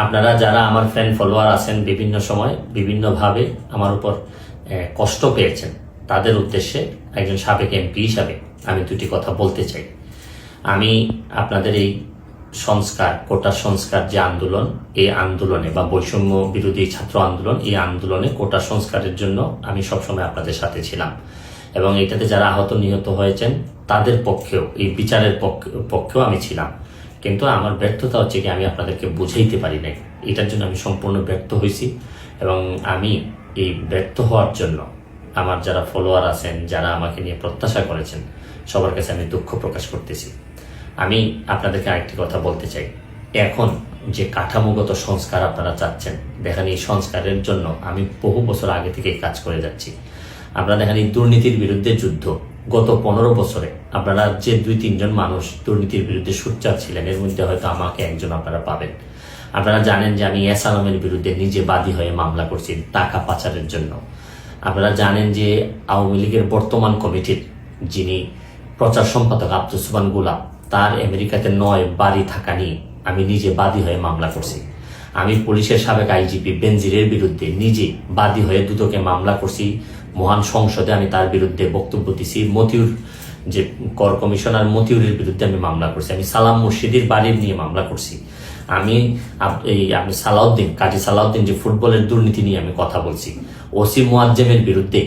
আপনারা যারা আমার ফ্রেন্ড ফলোয়ার আছেন বিভিন্ন সময় বিভিন্নভাবে আমার উপর কষ্ট পেয়েছেন, তাদের উদ্দেশ্যে একজন সাবেক এমপি হিসাবে আমি দুটি কথা বলতে চাই। আমি আপনাদের এই সংস্কার, কোটা সংস্কার যে আন্দোলন, এই আন্দোলনে বা বৈষম্য বিরোধী ছাত্র আন্দোলন, এই আন্দোলনে কোটা সংস্কারের জন্য আমি সবসময় আপনাদের সাথে ছিলাম এবং এটাতে যারা আহত নিহত হয়েছেন তাদের পক্ষেও, এই বিচারের পক্ষেও আমি ছিলাম। কিন্তু আমার ব্যর্থতা হচ্ছে কি আমি আপনাদেরকে বুঝাইতে পারি নাই, এটার জন্য আমি সম্পূর্ণ ব্যর্থ হয়েছি এবং আমি এই ব্যর্থ হওয়ার জন্য আমার যারা ফলোয়ার আছেন, যারা আমাকে নিয়ে প্রত্যাশা করেছেন, সবার কাছে আমি দুঃখ প্রকাশ করতেছি। আমি আপনাদেরকে আরেকটি কথা বলতে চাই, এখন যে কাঠামোগত সংস্কার আপনারা চাচ্ছেন, দেখেন এই সংস্কারের জন্য আমি বহু বছর আগে থেকে কাজ করে যাচ্ছি। আপনারা দেখেন এই দুর্নীতির বিরুদ্ধে যুদ্ধ গত 15 বছরে আপনারা যে 2-3 জন মানুষ দুর্নীতির বিরুদ্ধে সোচ্চার ছিলেন, এর মধ্যে হয়তো আমাকে একজন আপনারা পাবেন। আপনারা জানেন যে আমি এস আলমের বিরুদ্ধে নিজে বাদী হয়ে মামলা করছি টাকা পাচারের জন্য। আপনারা জানেন যে আওয়ামী লীগের বর্তমান কমিটির যিনি প্রচার সম্পাদক আব্দুল সুবহান গোলাপ, তার আমেরিকাতে 9 বাড়ি থাকা নিয়ে আমি নিজে বাদী হয়ে মামলা করছি। আমি পুলিশের সাবেক আইজিপি বেনজিরের বিরুদ্ধে নিজে বাদী হয়ে দুদকে মামলা করছি। মহান সংসদে আমি তার বিরুদ্ধে বক্তব্য দিছি। মতিউর যে কর কমিশনার মতিউরের বিরুদ্ধে আমি মামলা করছি। আমি সালাম মুর্শিদির বাড়ির নিয়ে মামলা করছি। আমি সালাউদ্দিন, কাজী সালাউদ্দিন যে ফুটবলের দুর্নীতি নিয়ে আমি কথা বলছি। ওসি মুয়াজ্জেমের বিরুদ্ধে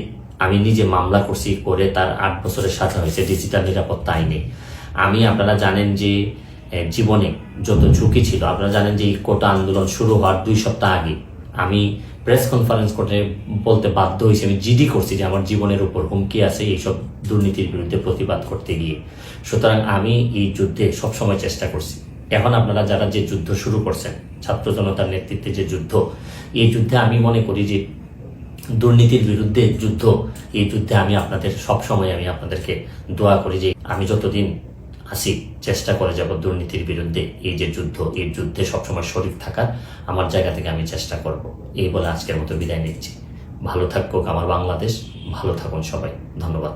আমি নিজে মামলা করছি, করে তার 8 বছরের সাজা হয়েছে ডিজিটাল নিরাপত্তা আইনে। আমি, আপনারা জানেন যে জীবনে যত ঝুঁকি ছিল, আপনারা জানেন যে এই কোটা আন্দোলন শুরু হওয়ার 2 সপ্তাহ আগে আমি প্রেস কনফারেন্স করে বলতে বাধ্য হয়েছি, আমি জিডি করছি যে আমার জীবনের উপর হুমকি আছে এইসব দুর্নীতির বিরুদ্ধে প্রতিবাদ করতে গিয়ে। সুতরাং আমি এই যুদ্ধে সবসময় চেষ্টা করছি। এখন আপনারা যারা যে যুদ্ধ শুরু করছেন, ছাত্র জনতার নেতৃত্বে যে যুদ্ধ, এই যুদ্ধে আমি মনে করি যে দুর্নীতির বিরুদ্ধে যুদ্ধ, এই যুদ্ধে আমি আপনাদের সবসময় আমি আপনাদেরকে দোয়া করি যে আমি যতদিন আসি চেষ্টা করে যাব দুর্নীতির বিরুদ্ধে এই যে যুদ্ধ, এই যুদ্ধে সবসময় শরীক থাকার আমার জায়গা থেকে আমি চেষ্টা করব। এই বলে আজকের মতো বিদায় নিচ্ছি। ভালো থাকুক আমার বাংলাদেশ, ভালো থাকুন সবাই। ধন্যবাদ।